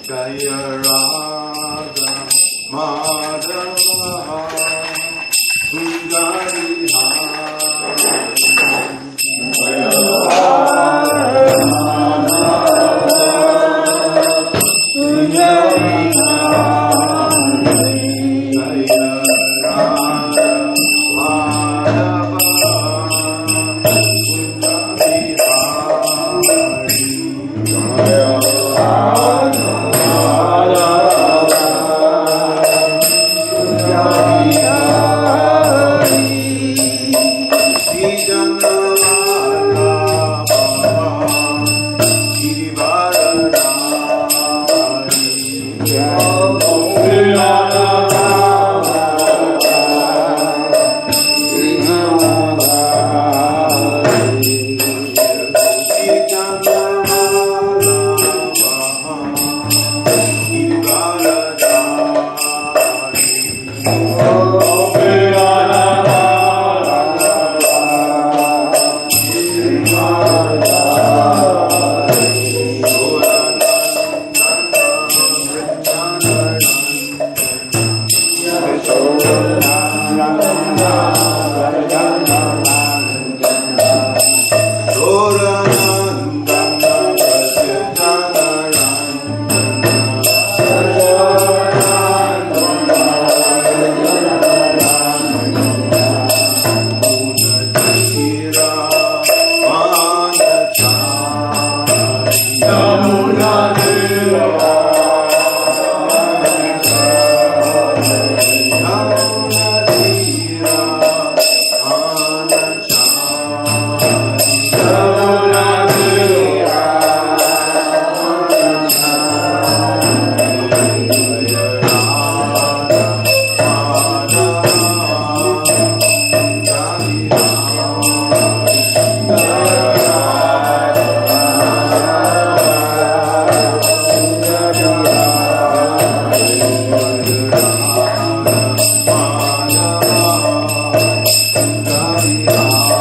Jaya Radha Madhava Sundari Hari Jaya Radha Madhava Sundari Hari Jaya Radha Madhava Sundari Hari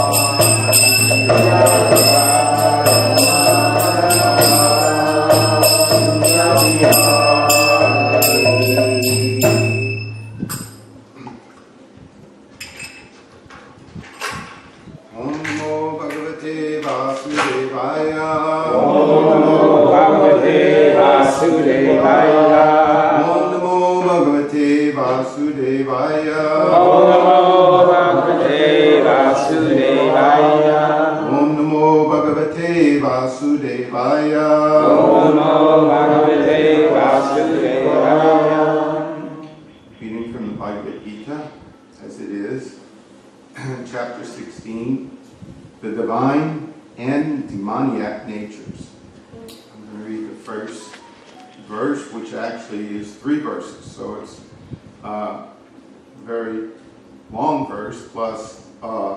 Jaya Chapter 16, the divine and demoniac natures. I'm going to read the first verse, which actually is 3 verses, so it's a very long verse plus a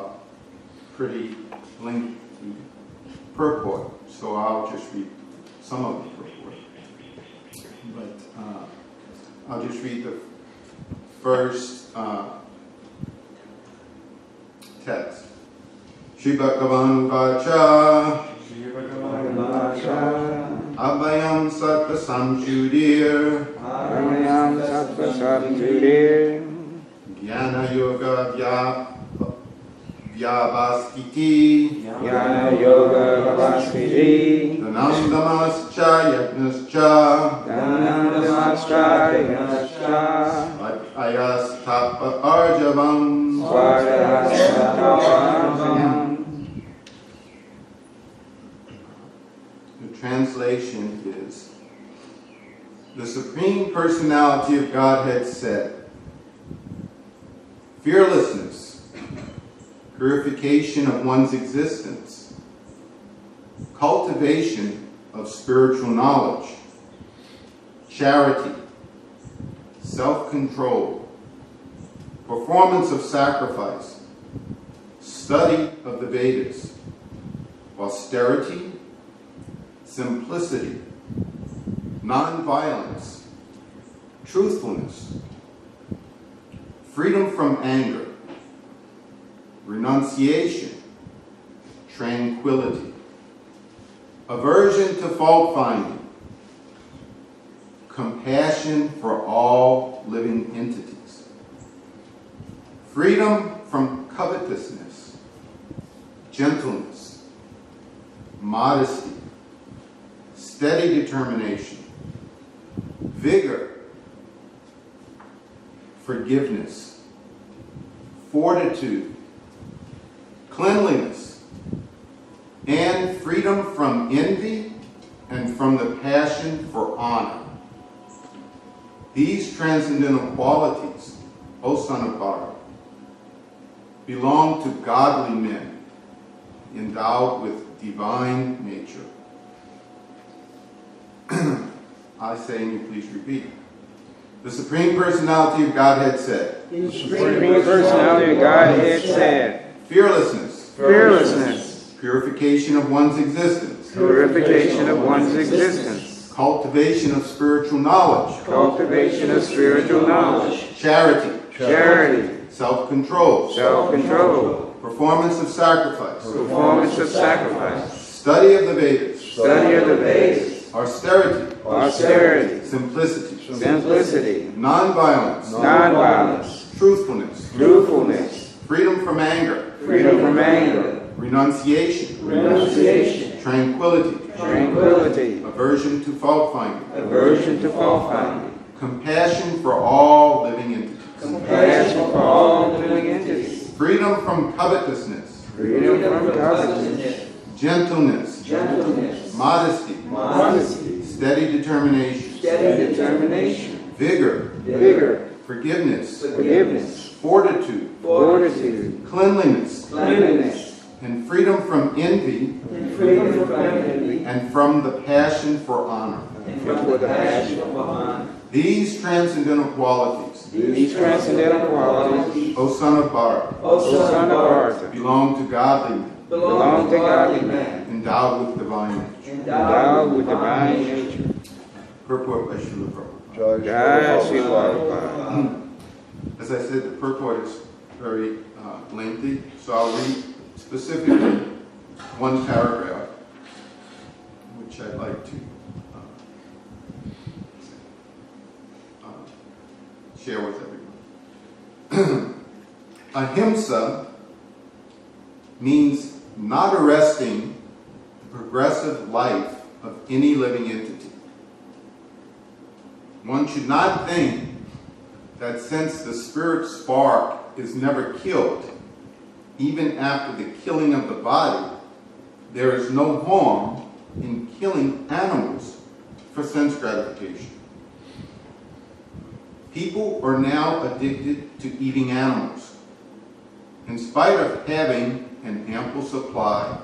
pretty lengthy purport. So I'll just read some of the purport, but I'll just read the first text. Shri Bhagavan Vacha Abhayam Sattva Samjudir Jnana Yoga Vyavaskiti Dhanandamascha Yagnascha Ayastapa Arjavam. The translation is, the Supreme Personality of Godhead said, fearlessness, purification of one's existence, cultivation of spiritual knowledge, charity, self-control, performance of sacrifice, study of the Vedas, austerity, simplicity, non-violence, truthfulness, freedom from anger, renunciation, tranquility, aversion to fault-finding, compassion for all living entities, freedom from covetousness, gentleness, modesty, steady determination, vigor, forgiveness, fortitude, cleanliness, and freedom from envy and from the passion for honor. These transcendental qualities, O son of Bhara, belong to godly men endowed with divine nature. I say, and you please repeat. The Supreme Personality of Godhead said. The Supreme Personality of Godhead said. Fearlessness. Fearlessness. Purification of one's existence. Purification of one's existence. Cultivation of spiritual knowledge. Cultivation of spiritual knowledge. Charity. Charity. Self-control. Self-control. Performance of sacrifice. Performance of sacrifice. Study of the Vedas. Study of the Vedas. Austerity. Austerity. Simplicity. Simplicity. Non-violence. Non-violence. Truthfulness. Truthfulness. Freedom from anger. Freedom from anger. Renunciation. Renunciation. Tranquility. Tranquility. Aversion to fault-finding. Aversion to fault-finding. Compassion for all living entities. Compassion for all living entities. Freedom from covetousness. Freedom from covetousness. Gentleness. Gentleness. Modesty. Modesty. Steady determination. Steady determination. Vigor. Vigor. Forgiveness. Forgiveness. Fortitude. Fortitude. Cleanliness. Cleanliness. And freedom from envy. And freedom from envy. And from the passion for honor. And from the passion for honor. These transcendental qualities, These transcendental qualities, O son of Bhara, O son of Bhara, belong to godly men, belong to godly men, endowed with divine nature. endowed with divine nature. Purport by Srila Prabhupada. Jai Srila Prabhupada. As I said, the purport is very lengthy, so I'll read specifically one paragraph, which I'd like to share with everyone. Ahimsa means not arresting the progressive life of any living entity. One should not think that since the spirit spark is never killed, even after the killing of the body, there is no harm in killing animals for sense gratification. People are now addicted to eating animals, in spite of having an ample supply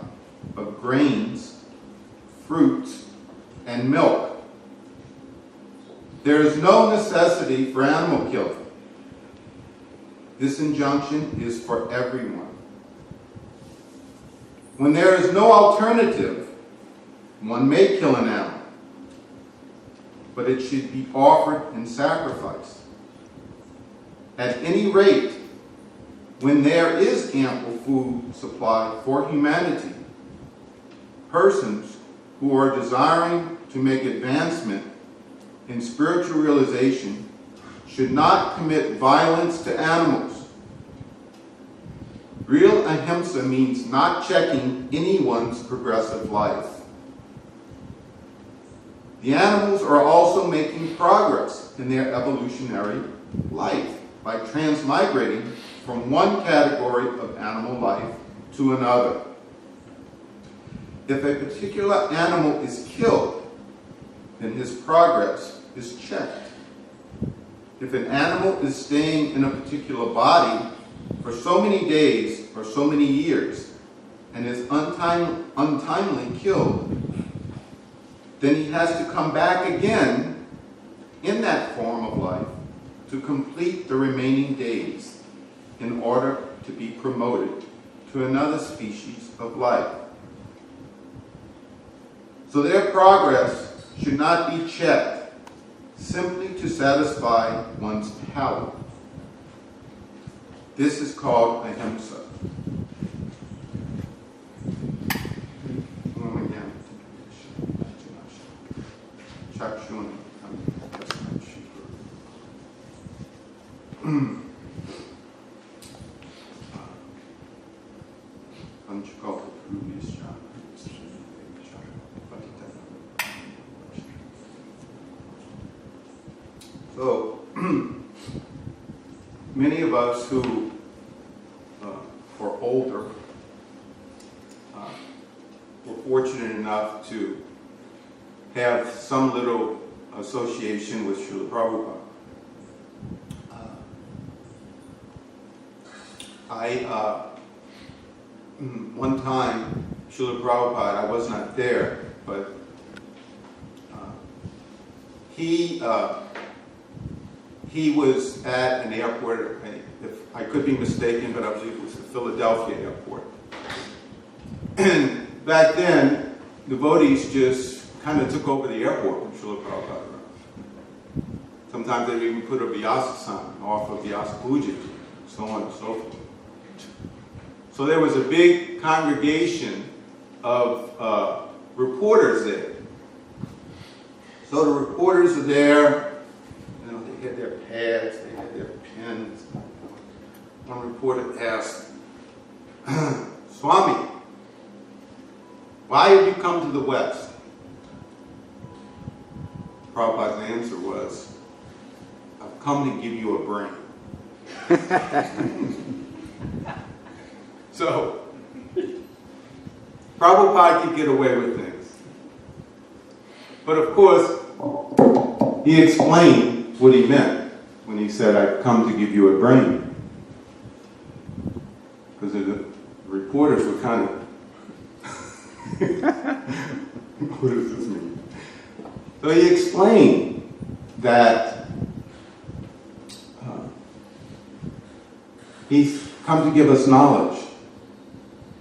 of grains, fruits, and milk. There is no necessity for animal killing. This injunction is for everyone. When there is no alternative, one may kill an animal, but it should be offered in sacrifice. At any rate, when there is ample food supply for humanity, persons who are desiring to make advancement in spiritual realization should not commit violence to animals. Real ahimsa means not checking anyone's progressive life. The animals are also making progress in their evolutionary life by transmigrating from one category of animal life to another. If a particular animal is killed, then his progress is checked. If an animal is staying in a particular body for so many days or so many years and is untimely killed, then he has to come back again in that form of life to complete the remaining days in order to be promoted to another species of life. So their progress should not be checked simply to satisfy one's palate. This is called ahimsa. Chakshuni. don't you call it previous John? So, many of us who are older were fortunate enough to have some little association with Srila Prabhupada. One time, Srila Prabhupada, I was not there, but he was at an airport. If I could be mistaken, but I believe it was the Philadelphia airport. And back then, devotees just kind of took over the airport when Srila Prabhupada arrived. Sometimes they would even put a Vyasa sign off of Vyasa Puja, so on and so forth. So there was a big congregation of reporters there. So the reporters are there. You know, they had their pads, they had their pens. One reporter asked, Swami, why have you come to the West? Prabhupada's answer was, I've come to give you a brain. So, Prabhupada could get away with things. But of course, he explained what he meant when he said, I've come to give you a brain. Because the reporters were kind of, what does this mean? So he explained that he's come to give us knowledge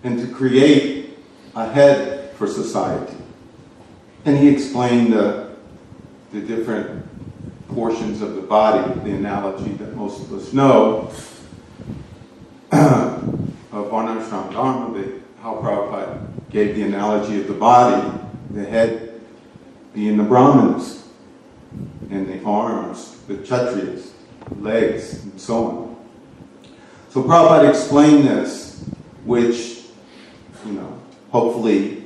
and to create a head for society. And he explained the different portions of the body, the analogy that most of us know of Varnashram Dharma, how Prabhupada gave the analogy of the body, the head being the Brahmanas, and the arms, the Kshatriyas, legs, and so on. So Prabhupada explained this, which, you know, hopefully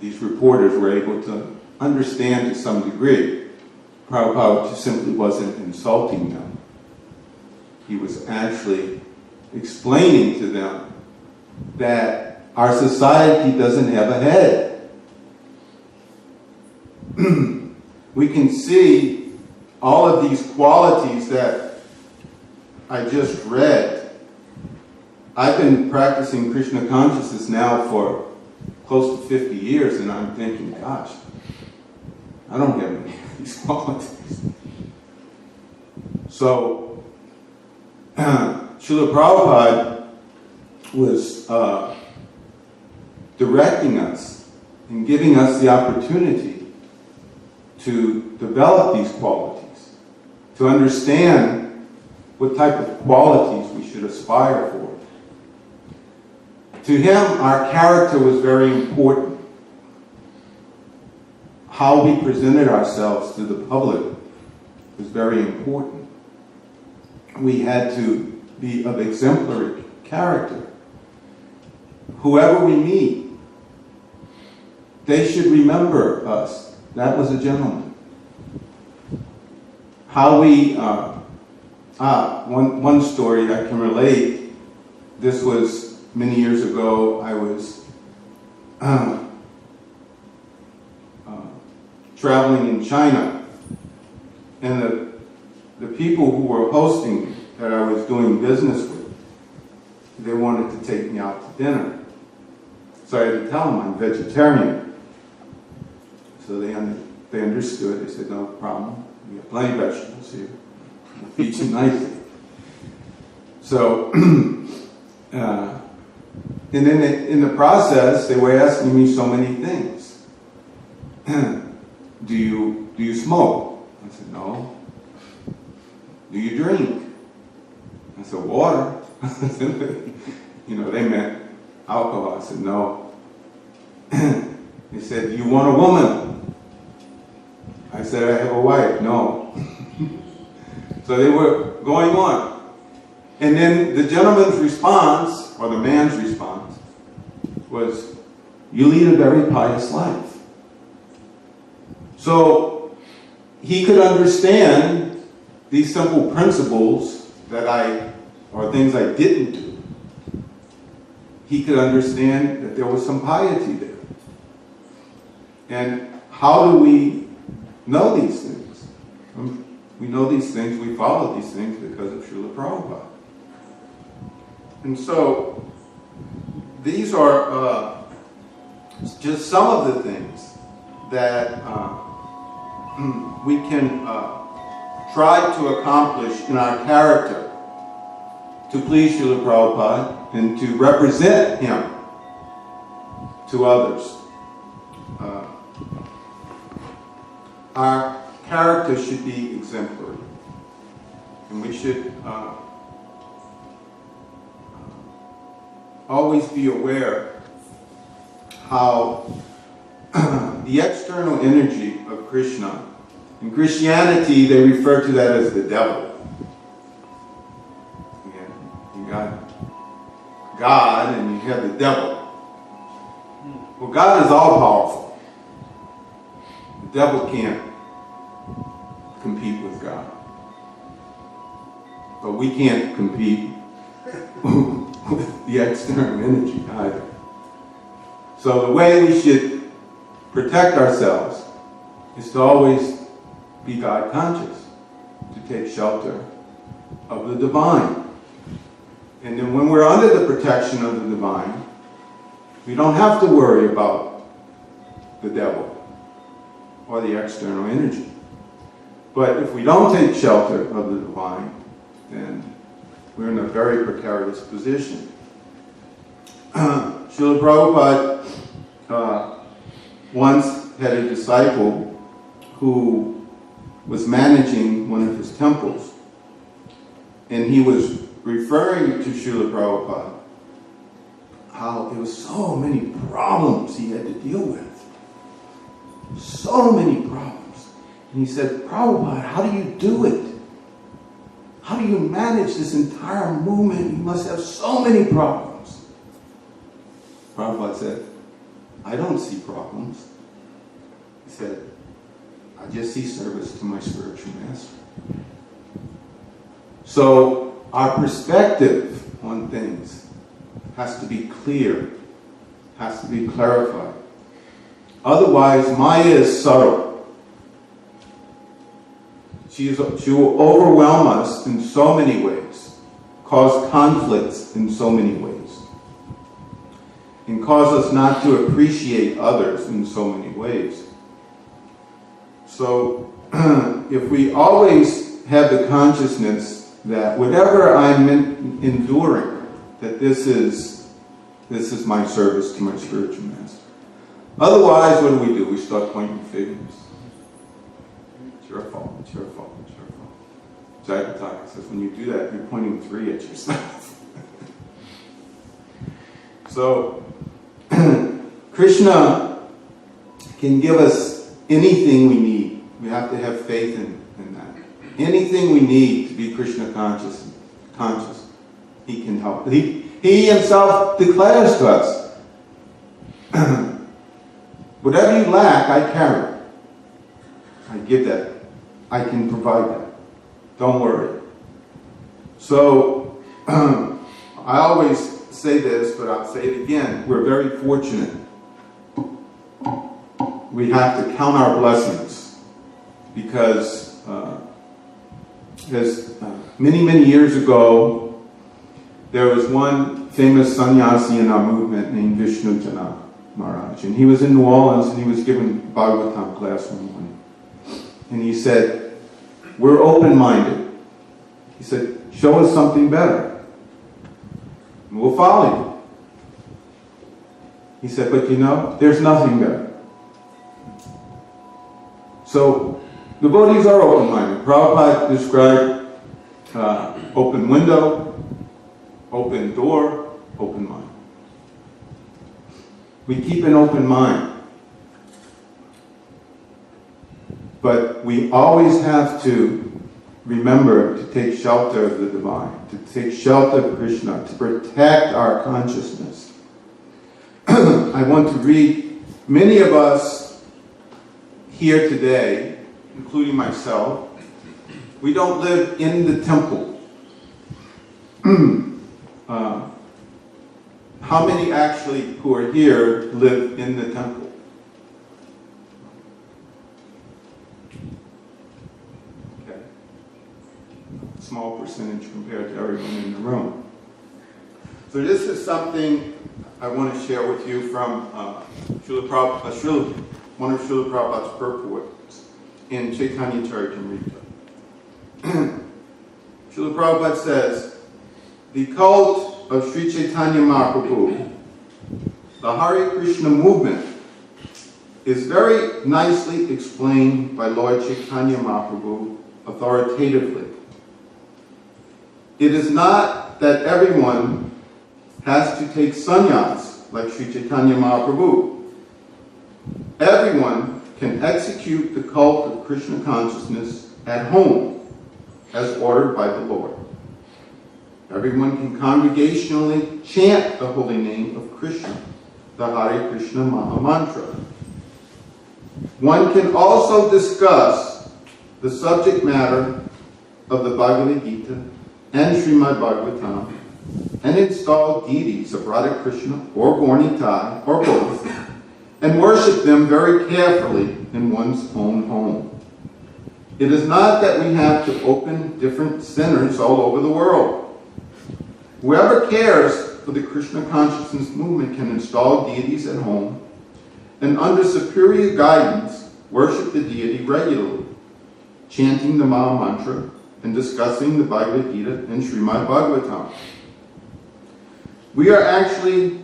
these reporters were able to understand to some degree. Prabhupada just simply wasn't insulting them. He was actually explaining to them that our society doesn't have a head. We can see all of these qualities that I just read. I've been practicing Krishna consciousness now for close to 50 years, and I'm thinking, gosh, I don't have any of these qualities. So, Srila Prabhupada was directing us and giving us the opportunity to develop these qualities, to understand what type of qualities we should aspire for. To him, our character was very important. How we presented ourselves to the public was very important. We had to be of exemplary character. Whoever we meet, they should remember us. That was a gentleman. How we, one story I can relate. This was many years ago. I was traveling in China, and the people who were hosting me, that I was doing business with, they wanted to take me out to dinner. So I had to tell them I'm vegetarian. So they understood. They said, no problem. We have plenty of vegetables here. We'll feed you nicely. So, and then in the process, they were asking me so many things. Do you smoke? I said, no. Do you drink? I said, water. You know, they meant alcohol. I said, no. They said, do you want a woman? I said, I have a wife. No. So they were going on. And then the gentleman's response, or the man's response, was, "You lead a very pious life." So he could understand these simple principles or things I didn't do. He could understand that there was some piety there. And how do we know these things? We know these things, we follow these things because of Srila Prabhupada. And so, these are just some of the things that we can try to accomplish in our character to please Srila Prabhupada and to represent him to others. Our character should be exemplary, and we should always be aware how the external energy of Krishna, in Christianity they refer to that as the devil. You got God and you have the devil. Well, God is all powerful. The devil can't compete with God. But we can't compete with the external energy either. So the way we should protect ourselves is to always be God conscious, to take shelter of the divine. And then when we're under the protection of the divine, we don't have to worry about the devil or the external energy. But if we don't take shelter of the divine, then we're in a very precarious position. Srila Prabhupada once had a disciple who was managing one of his temples, and he was referring to Srila Prabhupada how there was so many problems he had to deal with. So many problems. And he said, "Prabhupada, how do you do it? How do you manage this entire movement? You must have so many problems." Prabhupada said, "I don't see problems." He said, "I just see service to my spiritual master." So our perspective on things has to be clear, has to be clarified. Otherwise, Maya is subtle. She will overwhelm us in so many ways, cause conflicts in so many ways, and cause us not to appreciate others in so many ways. So, if we always have the consciousness that whatever I'm enduring, that this is my service to my spiritual master. Otherwise, what do? We start pointing fingers. It's your fault, it's your fault, it's your fault. Jayapataka says when you do that, you're pointing three at yourself. So, Krishna can give us anything we need. We have to have faith in that. Anything we need to be Krishna conscious, he can help. He himself declares to us, whatever you lack, I carry. I give that. I can provide that. Don't worry. So, I always say this, but I'll say it again. We're very fortunate. We have to count our blessings because many, many years ago, there was one famous sannyasi in our movement named Vishnu Jana Maharaj. And he was in New Orleans and he was giving Bhagavatam class one morning. And he said, "We're open-minded." He said, "Show us something better. And we'll follow you." He said, "But there's nothing better." So, devotees are open-minded. Prabhupada described open window, open door, open mind. We keep an open mind. But we always have to remember to take shelter of the divine, to take shelter of Krishna, to protect our consciousness. I want to read, many of us here today, including myself, we don't live in the temple. How many actually who are here live in the temple? Okay. Small percentage compared to everyone in the room. So this is something I want to share with you from one of Srila Prabhupada's purports in Chaitanya Charitamrita. Srila Prabhupada says, the cult of Sri Chaitanya Mahaprabhu, the Hare Krishna movement, is very nicely explained by Lord Chaitanya Mahaprabhu authoritatively. It is not that everyone has to take sannyas like Sri Chaitanya Mahaprabhu. Everyone can execute the cult of Krishna consciousness at home, as ordered by the Lord. Everyone can congregationally chant the holy name of Krishna, the Hare Krishna Maha Mantra. One can also discuss the subject matter of the Bhagavad Gita and Srimad Bhagavatam and install deities of Radha Krishna or Gaura or both and worship them very carefully in one's own home. It is not that we have to open different centers all over the world. Whoever cares for the Krishna consciousness movement can install deities at home and under superior guidance worship the deity regularly, chanting the Maha Mantra and discussing the Bhagavad Gita and Srimad Bhagavatam. We are actually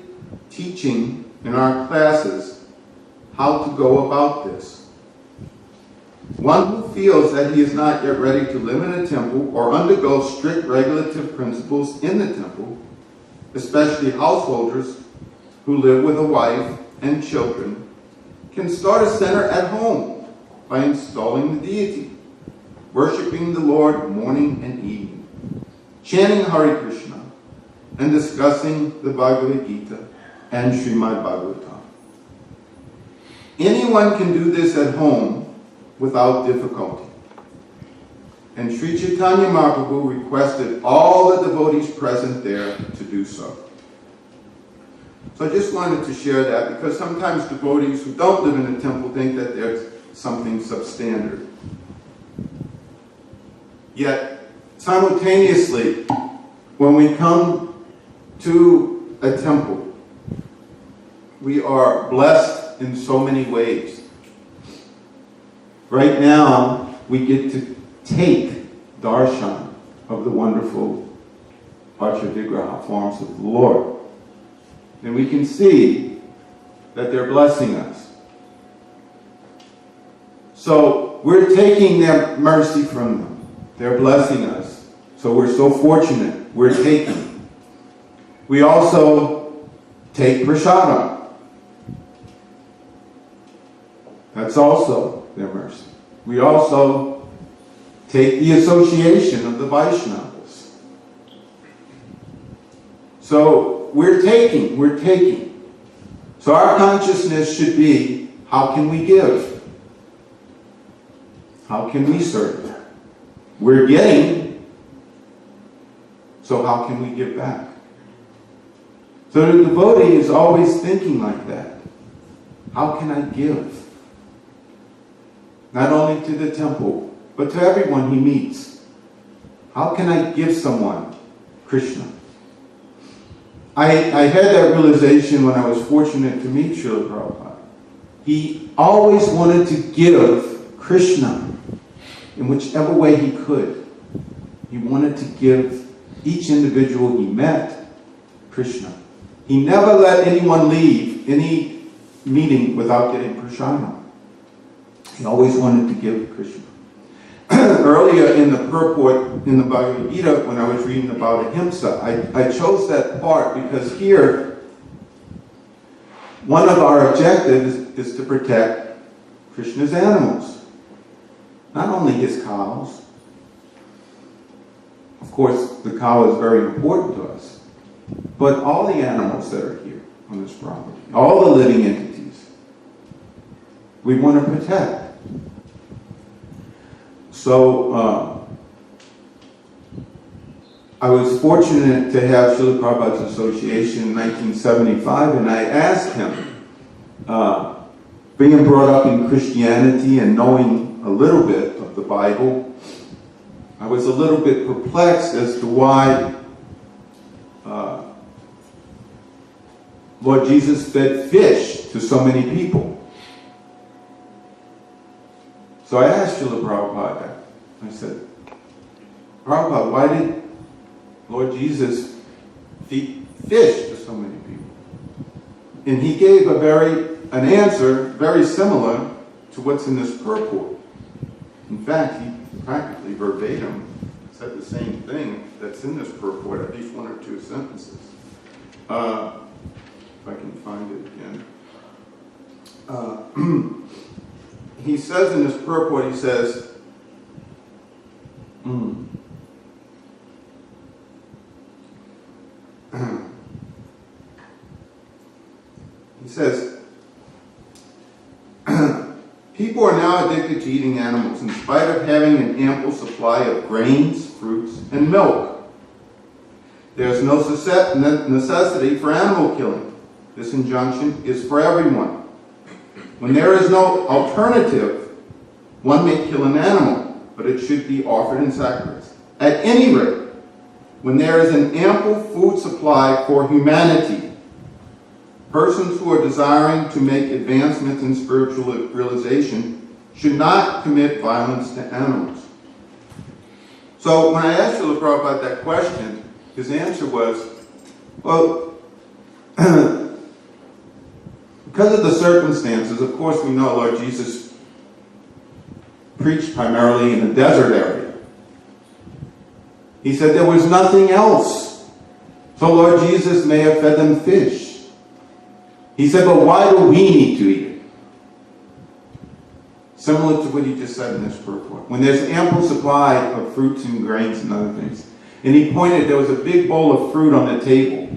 teaching in our classes how to go about this. One who feels that he is not yet ready to live in a temple or undergo strict regulative principles in the temple, especially householders who live with a wife and children, can start a center at home by installing the deity, worshiping the Lord morning and evening, chanting Hare Krishna, and discussing the Bhagavad Gita and Srimad Bhagavatam. Anyone can do this at home without difficulty. And Sri Chaitanya Mahaprabhu requested all the devotees present there to do so. So I just wanted to share that because sometimes devotees who don't live in a temple think that there's something substandard. Yet, simultaneously, when we come to a temple, we are blessed in so many ways. Right now, we get to take darshan of the wonderful Archa-vigraha forms of the Lord. And we can see that they're blessing us. So we're taking their mercy from them. They're blessing us. So we're so fortunate. We're taking. We also take prasadam. That's also their mercy. We also take the association of the Vaishnavas. So we're taking. So our consciousness should be, how can we give? How can we serve? We're getting, so how can we give back? So the devotee is always thinking like that. How can I give? Not only to the temple, but to everyone he meets. How can I give someone Krishna? I had that realization when I was fortunate to meet Srila Prabhupada. He always wanted to give Krishna in whichever way he could. He wanted to give each individual he met Krishna. He never let anyone leave any meeting without getting prasadam. He always wanted to give Krishna. Earlier in the purport in the Bhagavad Gita, when I was reading about ahimsa, I chose that part because here, one of our objectives is to protect Krishna's animals. Not only his cows, of course, the cow is very important to us, but all the animals that are here on this property, all the living entities, we want to protect. So, I was fortunate to have Srila Prabhupada's association in 1975, and I asked him, being brought up in Christianity and knowing a little bit of the Bible, I was a little bit perplexed as to why Lord Jesus fed fish to so many people. So I asked Srila Prabhupada, I said, Prabhupada, why did Lord Jesus feed fish to so many people? And he gave an answer very similar to what's in this purport. In fact, he practically verbatim said the same thing that's in this purport, at least one or two sentences. If I can find it again. He says in this purport, he says, people are now addicted to eating animals in spite of having an ample supply of grains, fruits, and milk. There is no necessity for animal killing. This injunction is for everyone. When there is no alternative, one may kill an animal, but it should be offered in sacrifice. At any rate, when there is an ample food supply for humanity, persons who are desiring to make advancements in spiritual realization should not commit violence to animals. So when I asked Srila Prabhupada that question, his answer was, well, because of the circumstances, of course we know Lord Jesus preached primarily in a desert area. He said there was nothing else. So Lord Jesus may have fed them fish. He said, but why do we need to eat it? Similar to what he just said in this purport. When there's ample supply of fruits and grains and other things. And he pointed, there was a big bowl of fruit on the table.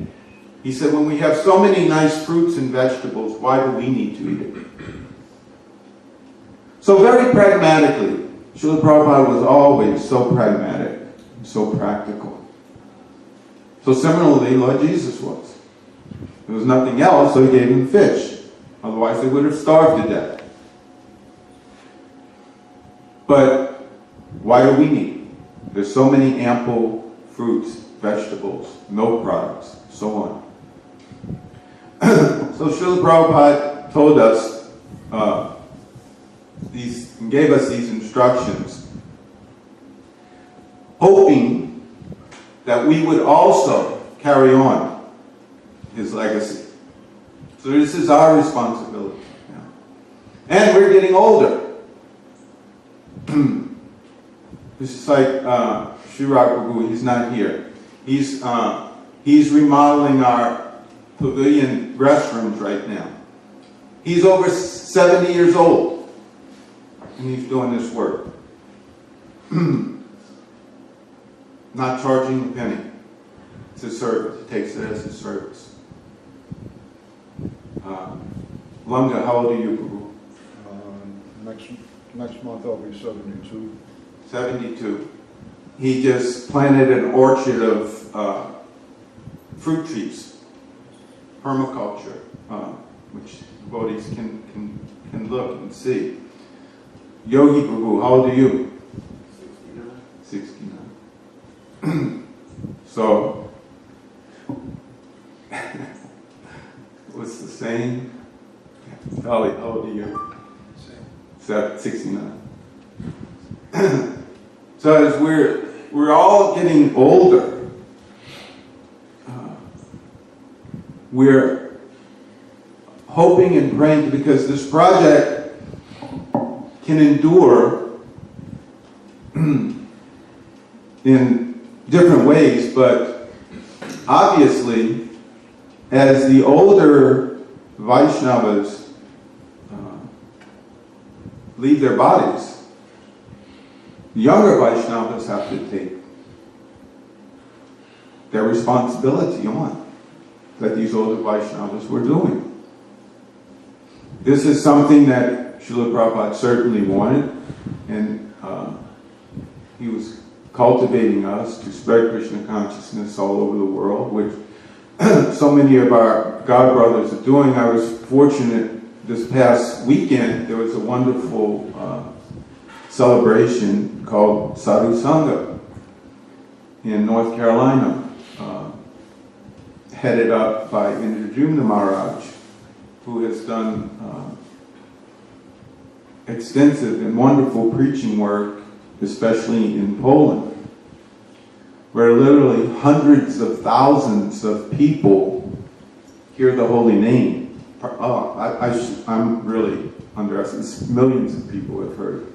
He said, when we have so many nice fruits and vegetables, why do we need to eat it? So very pragmatically, Srila Prabhupada was always so pragmatic, so practical. So similarly, Lord Jesus was. There was nothing else, so he gave them fish. Otherwise, they would have starved to death. But why do we need it? There's so many ample fruits, vegetables, milk products, so on. So Srila Prabhupada told us, gave us these instructions, hoping that we would also carry on his legacy. So this is our responsibility. Yeah. And we're getting older. This is like Shirag Prabhu, he's not here. He's remodeling our pavilion restrooms right now. He's over 70 years old, and he's doing this work. Not charging a penny. It's a service. He takes it as a service. Lunga, how old are you, Prabhu? Next month I'll be 72. 72. He just planted an orchard of fruit trees. Permaculture, which devotees can look and see. Yogi Prabhu, how old are you? 69. So, what's the saying? Holly, how old are you? 69. So as we're all getting older, we're hoping and praying because this project can endure in different ways, but obviously as the older Vaishnavas leave their bodies, the younger Vaishnavas have to take their responsibility on, that these older Vaishnavas were doing. This is something that Srila Prabhupada certainly wanted, and he was cultivating us to spread Krishna consciousness all over the world, which so many of our God brothers are doing. I was fortunate this past weekend, there was a wonderful celebration called Sadhu Sangha in North Carolina, headed up by Indradyumna Maharaj, who has done extensive and wonderful preaching work, especially in Poland, where literally hundreds of thousands of people hear the holy name. I'm really underestimating. Millions of people have heard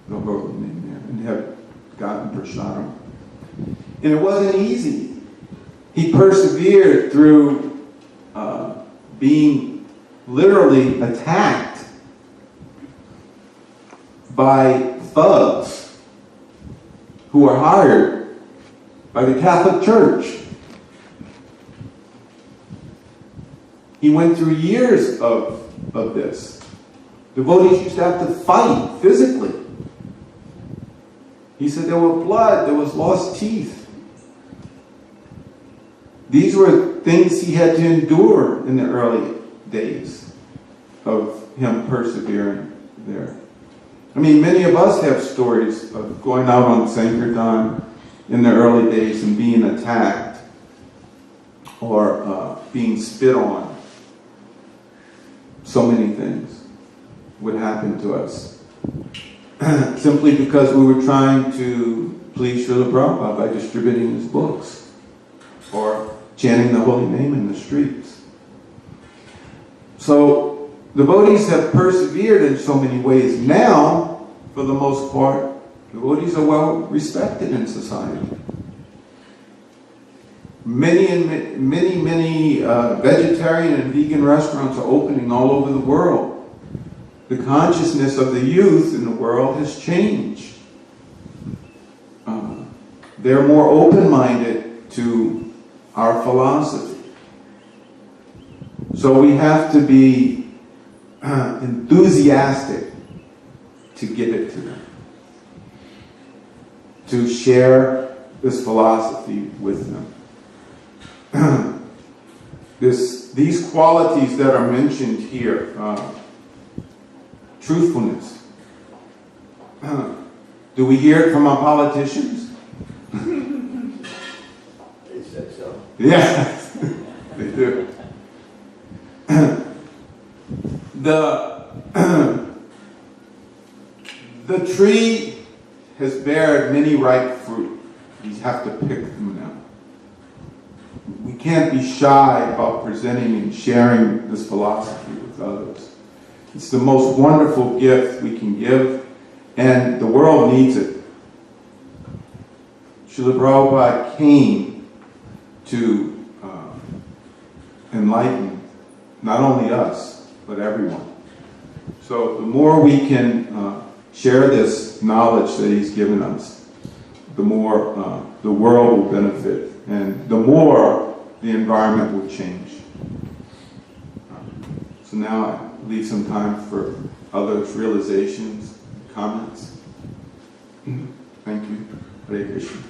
the holy name there and have gotten prasadam. And it wasn't easy. He persevered through being literally attacked by thugs who are hired by the Catholic Church. He went through years of this. Devotees used to have to fight physically. He said there was blood, there was lost teeth. These were things he had to endure in the early days of him persevering there. I mean, many of us have stories of going out on Sankirtan in the early days and being attacked or being spit on. So many things would happen to us simply because we were trying to please Srila Prabhupada by distributing his books or chanting the holy name in the streets. So devotees have persevered in so many ways. Now, for the most part, devotees are well respected in society. Many vegetarian and vegan restaurants are opening all over the world. The consciousness of the youth in the world has changed. They're more open-minded to our philosophy. So we have to be enthusiastic to give it to them, to share this philosophy with them. These qualities that are mentioned here, truthfulness. Do we hear it from our politicians? They said so. Yes, they do. The tree has bared many ripe fruit. We have to pick them now. We can't be shy about presenting and sharing this philosophy with others. It's the most wonderful gift we can give, and the world needs it. Srila Prabhupada came to enlighten not only us, but everyone. So the more we can share this knowledge that he's given us, the more the world will benefit, and the more the environment will change. So now I leave some time for others' realizations, comments. Thank you. Hare Krishna.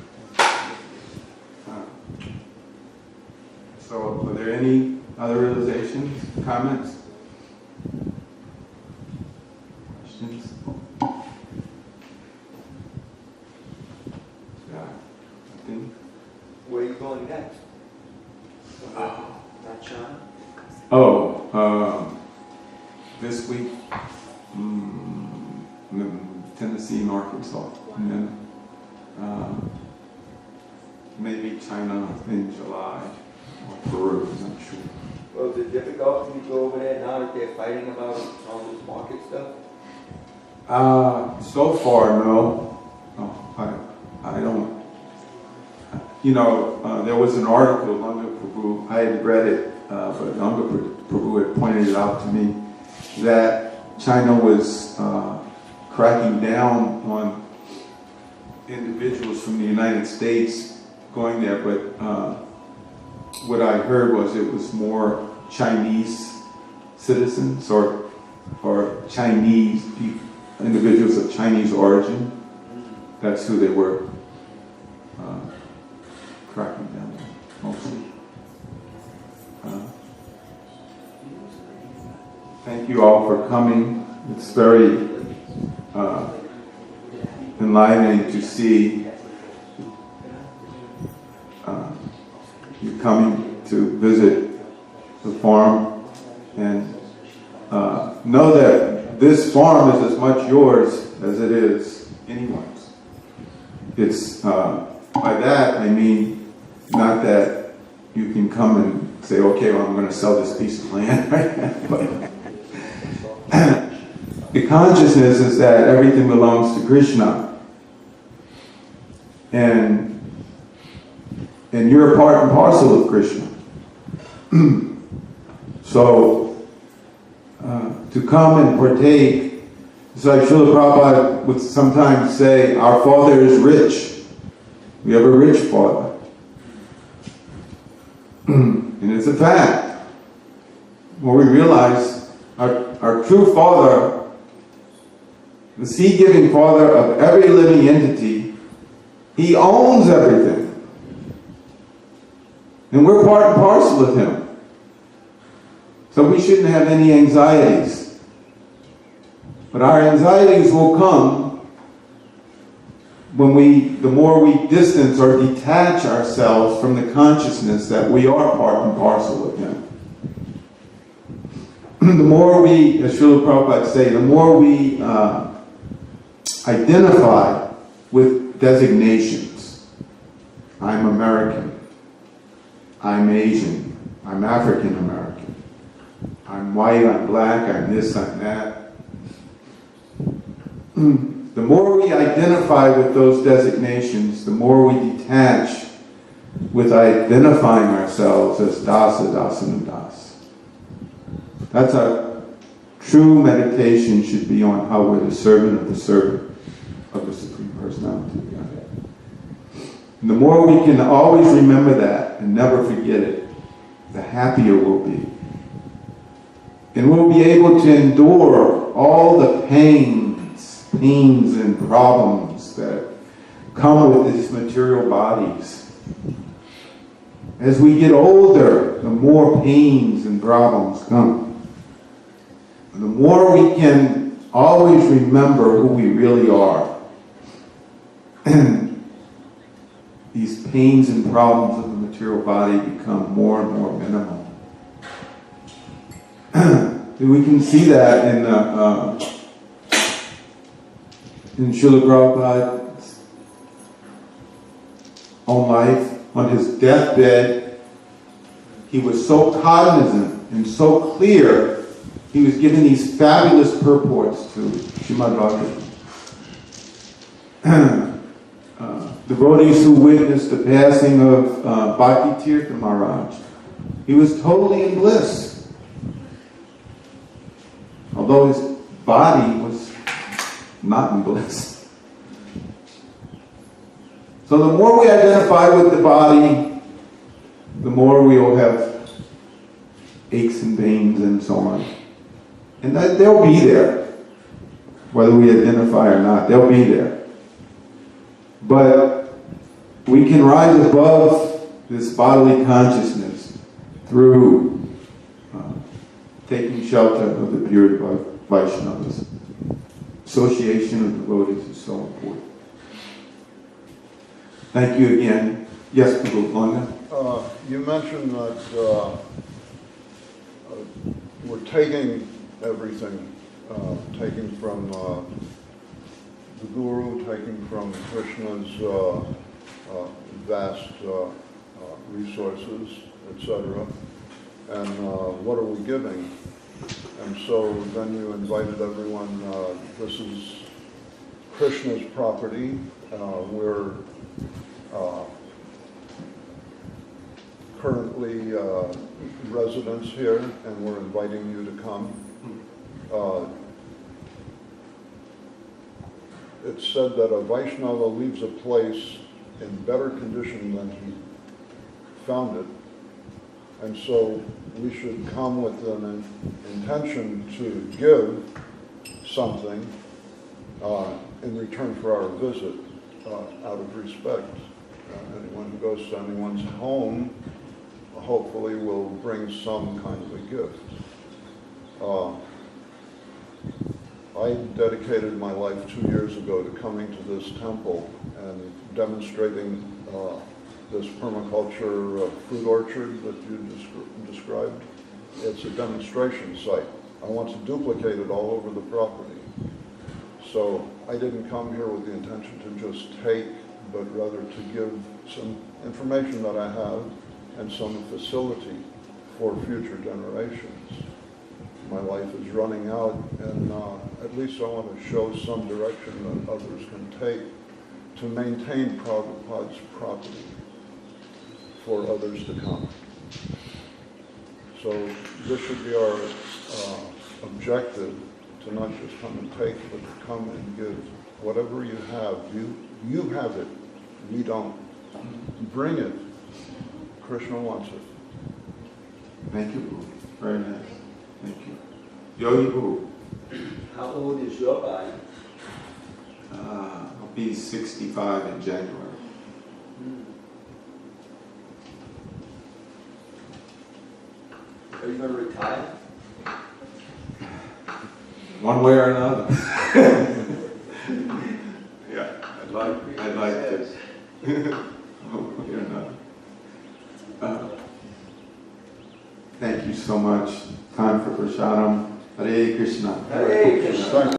So are there any other realizations, comments? Questions? Yeah. Nothing? Where are you going next? Not China? This week, Tennessee and Arkansas, and then maybe China in July, or Peru, I'm not sure. Well, is it difficult for you to go over there now that they're fighting about all this market stuff? So far, no. I don't. There was an article, Nanda Prabhu, I had read it, but Nanda Prabhu had pointed it out to me, that China was cracking down on individuals from the United States going there, but what I heard was it was more Chinese citizens or Chinese individuals of Chinese origin. That's who they were cracking down on, mostly. Thank you all for coming. It's very enlivening to see you coming to visit the farm, and know that this farm is as much yours as it is anyone's. It's by that I mean not that you can come and say, okay, well, I'm going to sell this piece of land right now. But the consciousness is that everything belongs to Krishna, and you're a part and parcel of Krishna. So to come and partake, it's like Srila Prabhupada would sometimes say, our Father is rich. We have a rich Father. And it's a fact. When we realize our true Father, the seed-giving Father of every living entity, He owns everything. And we're part and parcel of Him. So we shouldn't have any anxieties. But our anxieties will come when the more we distance or detach ourselves from the consciousness that we are part and parcel of Him. The more we, as Srila Prabhupada say, the more we identify with designations. I'm American. I'm Asian. I'm African American. I'm white, I'm black, I'm this, I'm that. The more we identify with those designations, the more we detach with identifying ourselves as Dasa, Dasanudas. That's our true meditation should be on how we're the servant of the Supreme Personality of Godhead. And the more we can always remember that and never forget it, the happier we'll be. And we'll be able to endure all the pains and problems that come with these material bodies. As we get older, the more pains and problems come. And the more we can always remember who we really are. And these pains and problems of the material body become more and more minimal. We can see that in Srila Prabhupada's own life. On his deathbed, he was so cognizant and so clear, he was given these fabulous purports to Srimad Bhagavatam. Devotees who witnessed the passing of Bhakti Tirtha Maharaj, he was totally in bliss. Although his body was not in bliss. So the more we identify with the body, the more we will have aches and pains and so on. And they'll be there. Whether we identify or not, they'll be there. But we can rise above this bodily consciousness through taking shelter of the pure Vaishnavas. Association of devotees is so important. Thank you again. Yes, Prabhu Langa? You mentioned that we're taking everything, taking from the Guru, taking from Krishna's vast resources, etc. And what are we giving? And so then you invited everyone, this is Krishna's property. We're currently residents here, and we're inviting you to come. It's said that a Vaishnava leaves a place in better condition than he found it, And so we should come with an intention to give something in return for our visit out of respect. Anyone who goes to anyone's home hopefully will bring some kind of a gift. I dedicated my life 2 years ago to coming to this temple and demonstrating this permaculture fruit orchard that you described. It's a demonstration site. I want to duplicate it all over the property. So I didn't come here with the intention to just take, but rather to give some information that I have and some facility for future generations. My life is running out, and at least I want to show some direction that others can take to maintain Prabhupada's property for others to come. So this should be our objective, to not just come and take, but to come and give. Whatever you have, you have it, we don't. Bring it. Krishna wants it. Thank you, Boo. Very nice. Thank you. Yogi Boo. How old is your body? I'll be 65 in January. Are you going to retire? One way or another. Yeah, I'd like to. One way or another. Thank you so much. Time for Prasadam. Hare Krishna. Hare Krishna.